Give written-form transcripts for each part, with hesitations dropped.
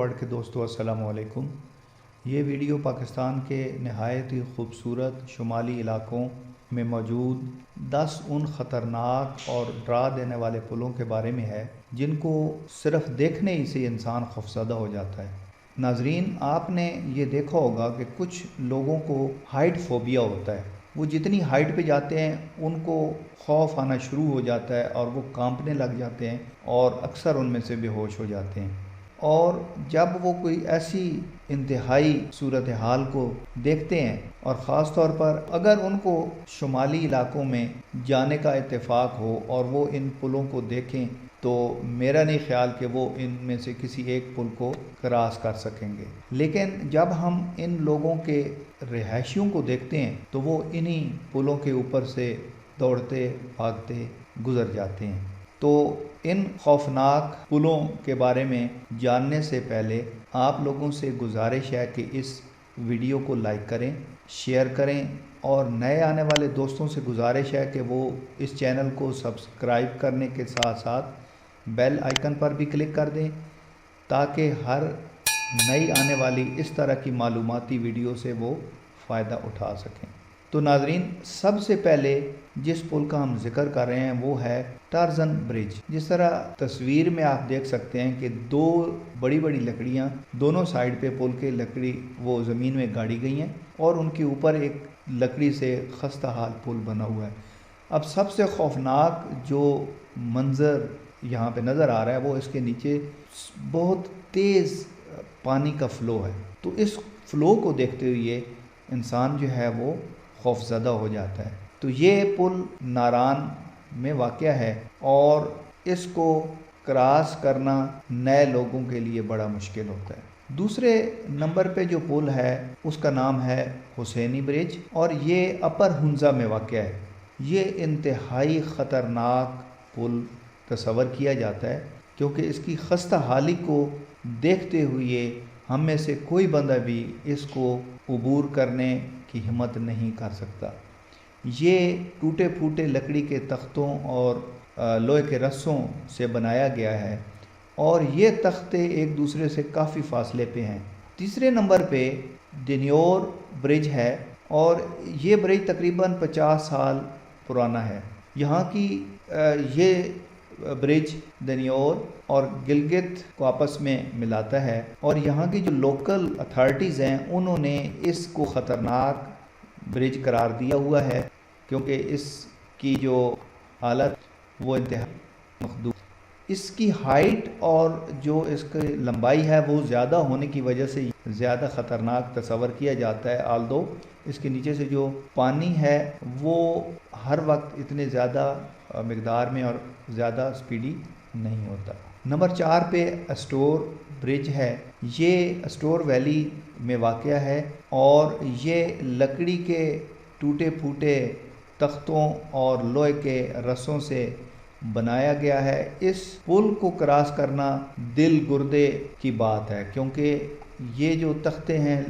World کے دوستو السلام علیکم۔ یہ ویڈیو پاکستان کے نہایت ہی خوبصورت شمالی علاقوں میں موجود 10 ان خطرناک اور ڈرا دینے والے پلوں کے بارے میں ہے جن کو صرف دیکھنے ہی سے انسان خوفزدہ ہو جاتا ہے۔ ناظرین، آپ نے یہ دیکھا ہوگا کہ کچھ لوگوں کو ہائٹ فوبیا ہوتا ہے۔ وہ جتنی ہائٹ پہ جاتے ہیں ان کو خوف آنا شروع ہو جاتا ہے اور وہ کانپنے لگ جاتے ہیں اور اکثر ان میں سے بے ہوش ہو جاتے ہیں۔ اور جب وہ کوئی ایسی انتہائی صورتحال کو دیکھتے ہیں اور خاص طور پر اگر ان کو شمالی علاقوں میں جانے کا اتفاق ہو اور وہ ان پلوں کو دیکھیں تو میرا نہیں خیال کہ وہ ان میں سے کسی ایک پل کو کراس کر سکیں گے۔ لیکن جب ہم ان لوگوں کے رہائشیوں کو دیکھتے ہیں تو وہ انہی پلوں کے اوپر سے دوڑتے بھاگتے گزر جاتے ہیں۔ تو ان خوفناک پلوں کے بارے میں جاننے سے پہلے آپ لوگوں سے گزارش ہے کہ اس ویڈیو کو لائک کریں، شیئر کریں اور نئے آنے والے دوستوں سے گزارش ہے کہ وہ اس چینل کو سبسکرائب کرنے کے ساتھ ساتھ بیل آئیکن پر بھی کلک کر دیں تاکہ ہر نئی آنے والی اس طرح کی معلوماتی ویڈیو سے وہ فائدہ اٹھا سکیں۔ تو ناظرین، سب سے پہلے جس پل کا ہم ذکر کر رہے ہیں وہ ہے ٹارزن برج۔ جس طرح تصویر میں آپ دیکھ سکتے ہیں کہ دو بڑی بڑی لکڑیاں دونوں سائیڈ پہ پل کے لکڑی وہ زمین میں گاڑی گئی ہیں اور ان کے اوپر ایک لکڑی سے خستہ حال پل بنا ہوا ہے۔ اب سب سے خوفناک جو منظر یہاں پہ نظر آ رہا ہے وہ اس کے نیچے بہت تیز پانی کا فلو ہے۔ تو اس فلو کو دیکھتے ہوئے انسان جو ہے وہ خوفزدہ ہو جاتا ہے۔ تو یہ پل ناران میں واقع ہے اور اس کو کراس کرنا نئے لوگوں کے لیے بڑا مشکل ہوتا ہے۔ دوسرے نمبر پہ جو پل ہے اس کا نام ہے حسینی برج اور یہ اپر ہنزا میں واقع ہے۔ یہ انتہائی خطرناک پل تصور کیا جاتا ہے کیونکہ اس کی خستہ حالی کو دیکھتے ہوئے ہم میں سے کوئی بندہ بھی اس کو عبور کرنے کی ہمت نہیں کر سکتا۔ یہ ٹوٹے پھوٹے لکڑی کے تختوں اور لوہے کے رسوں سے بنایا گیا ہے اور یہ تختے ایک دوسرے سے کافی فاصلے پہ ہیں۔ تیسرے نمبر پہ دنیور برج ہے اور یہ برج تقریباً 50 سال پرانا ہے۔ یہاں کی یہ برج دنیور اور گلگت کو آپس میں ملاتا ہے اور یہاں کی جو لوکل اتھارٹیز ہیں انہوں نے اس کو خطرناک برج قرار دیا ہوا ہے کیونکہ اس کی جو حالت وہ انتہائی مخدوم۔ اس کی ہائٹ اور جو اس کی لمبائی ہے وہ زیادہ ہونے کی وجہ سے زیادہ خطرناک تصور کیا جاتا ہے، آلدو اس کے نیچے سے جو پانی ہے وہ ہر وقت اتنے زیادہ مقدار میں اور زیادہ سپیڈی نہیں ہوتا۔ نمبر 4 پہ اسٹور برج ہے۔ یہ اسٹور ویلی میں واقع ہے اور یہ لکڑی کے ٹوٹے پھوٹے تختوں اور لوہے کے رسوں سے بنایا گیا ہے۔ اس پل کو کراس کرنا دل گردے کی بات ہے کیونکہ یہ جو تختے ہیں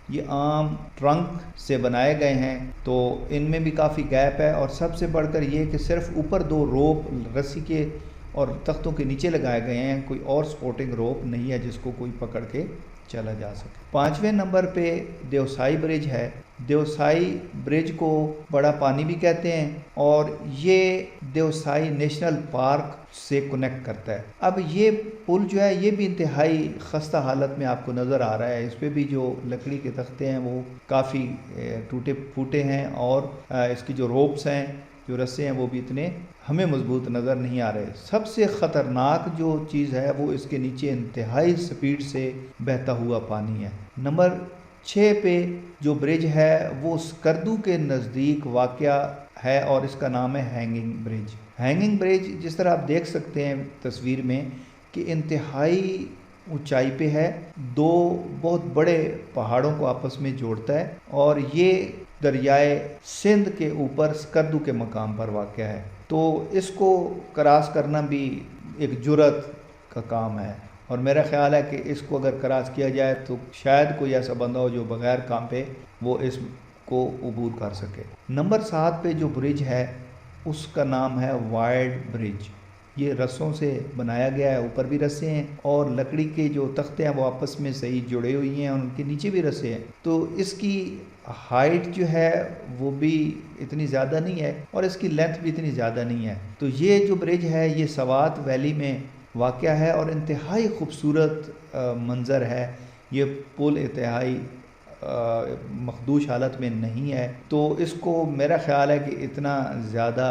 یہ عام ٹرنک سے بنائے گئے ہیں تو ان میں بھی کافی گیپ ہے اور سب سے بڑھ کر یہ کہ صرف اوپر 2 روپ رسی کے اور تختوں کے نیچے لگائے گئے ہیں، کوئی اور سپورٹنگ روپ نہیں ہے جس کو کوئی پکڑ کے چلا جا سکے۔ 5ویں نمبر پہ دیوسائی برج ہے۔ دیوسائی برج کو بڑا پانی بھی کہتے ہیں اور یہ دیوسائی نیشنل پارک سے کنیکٹ کرتا ہے۔ اب یہ پل جو ہے یہ بھی انتہائی خستہ حالت میں آپ کو نظر آ رہا ہے۔ اس پہ بھی جو لکڑی کے تختے ہیں وہ کافی ٹوٹے پھوٹے ہیں اور اس کی جو روپس ہیں جو رسے ہیں وہ بھی اتنے ہمیں مضبوط نظر نہیں آ رہے۔ سب سے خطرناک جو چیز ہے وہ اس کے نیچے انتہائی سپیڈ سے بہتا ہوا پانی ہے۔ نمبر 6 پہ جو برج ہے وہ سکردو کے نزدیک واقع ہے اور اس کا نام ہے ہینگنگ برج۔ ہینگنگ برج جس طرح آپ دیکھ سکتے ہیں تصویر میں کہ انتہائی اونچائی پہ ہے، 2 بہت بڑے پہاڑوں کو آپس میں جوڑتا ہے اور یہ دریائے سندھ کے اوپر سکردو کے مقام پر واقع ہے۔ تو اس کو کراس کرنا بھی ایک جرات کا کام ہے اور میرا خیال ہے کہ اس کو اگر کراس کیا جائے تو شاید کوئی ایسا بندہ ہو جو بغیر کام پہ وہ اس کو عبور کر سکے۔ نمبر 7 پہ جو برج ہے اس کا نام ہے وائلڈ برج۔ یہ رسوں سے بنایا گیا ہے، اوپر بھی رسے ہیں اور لکڑی کے جو تختے ہیں وہ آپس میں صحیح جڑے ہوئی ہیں اور ان کے نیچے بھی رسے ہیں، تو اس کی ہائٹ جو ہے وہ بھی اتنی زیادہ نہیں ہے اور اس کی لینتھ بھی اتنی زیادہ نہیں ہے۔ تو یہ جو برج ہے یہ سوات ویلی میں واقع ہے اور انتہائی خوبصورت منظر ہے۔ یہ پل انتہائی مخدوش حالت میں نہیں ہے، تو اس کو میرا خیال ہے کہ اتنا زیادہ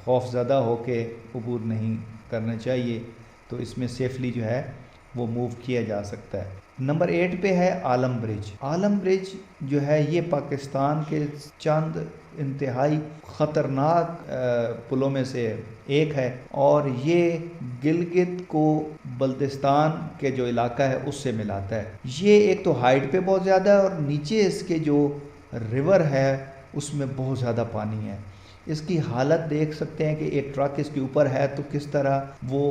خوف زدہ ہو کے عبور نہیں کرنا چاہیے، تو اس میں سیفلی جو ہے وہ موو کیا جا سکتا ہے۔ نمبر 8 پہ ہے عالم برج۔ عالم برج جو ہے یہ پاکستان کے چند انتہائی خطرناک پلوں میں سے ایک ہے اور یہ گلگت کو بلتستان کے جو علاقہ ہے اس سے ملاتا ہے۔ یہ ایک تو ہائٹ پہ بہت زیادہ ہے اور نیچے اس کے جو ریور ہے اس میں بہت زیادہ پانی ہے۔ اس کی حالت دیکھ سکتے ہیں کہ ایک ٹرک اس کے اوپر ہے تو کس طرح وہ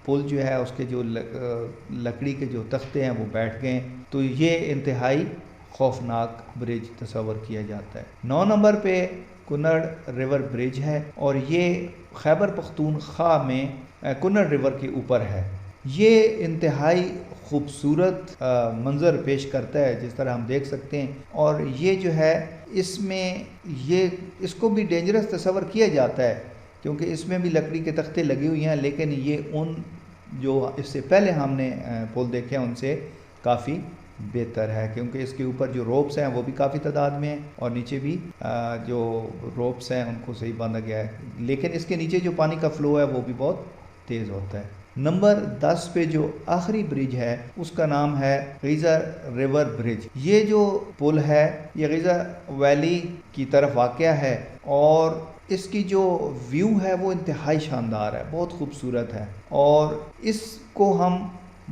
پل جو ہے اس کے جو لکڑی کے جو تختے ہیں وہ بیٹھ گئے، تو یہ انتہائی خوفناک برج تصور کیا جاتا ہے۔ 9 نمبر پہ کنڑ ریور برج ہے اور یہ خیبر پختونخوا میں کنڑ ریور کے اوپر ہے۔ یہ انتہائی خوبصورت منظر پیش کرتا ہے جس طرح ہم دیکھ سکتے ہیں، اور یہ جو ہے اس میں اس کو بھی ڈینجرس تصور کیا جاتا ہے کیونکہ اس میں بھی لکڑی کے تختے لگی ہوئی ہیں، لیکن یہ ان جو اس سے پہلے ہم نے پل دیکھے ہیں ان سے کافی بہتر ہے کیونکہ اس کے اوپر جو روپس ہیں وہ بھی کافی تعداد میں ہیں اور نیچے بھی جو روپس ہیں ان کو صحیح باندھا گیا ہے، لیکن اس کے نیچے جو پانی کا فلو ہے وہ بھی بہت تیز ہوتا ہے۔ نمبر 10 پہ جو آخری برج ہے اس کا نام ہے غیزہ ریور برج۔ یہ جو پل ہے یہ غیزہ ویلی کی طرف واقع ہے اور اس کی جو ویو ہے وہ انتہائی شاندار ہے، بہت خوبصورت ہے اور اس کو ہم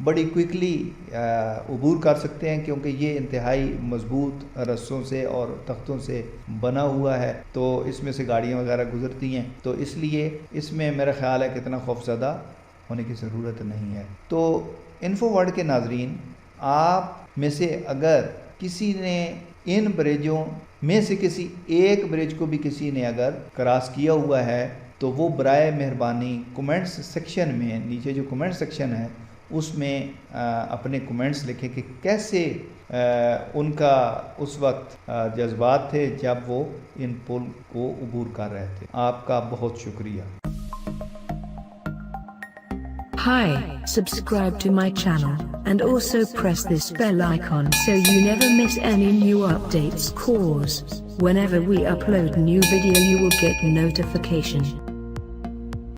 بڑی کوئکلی عبور کر سکتے ہیں کیونکہ یہ انتہائی مضبوط رسوں سے اور تختوں سے بنا ہوا ہے، تو اس میں سے گاڑیاں وغیرہ گزرتی ہیں، تو اس لیے اس میں میرا خیال ہے کہ اتنا خوف زدہ ہونے کی ضرورت نہیں ہے۔ تو انفو ورلڈ کے ناظرین، آپ میں سے اگر کسی نے ان برجوں میں سے کسی ایک برج کو بھی کسی نے اگر کراس کیا ہوا ہے تو وہ برائے مہربانی کومنٹس سیکشن میں، نیچے جو کومنٹ سیکشن ہے اس میں اپنے کومنٹس لکھیں کہ کیسے ان کا اس وقت جذبات تھے جب وہ ان پل کو عبور کر رہے تھے۔ آپ کا بہت شکریہ۔ Hi, subscribe to my channel and also press this bell icon so you never miss any new updates, cause whenever we upload new video you will get notification.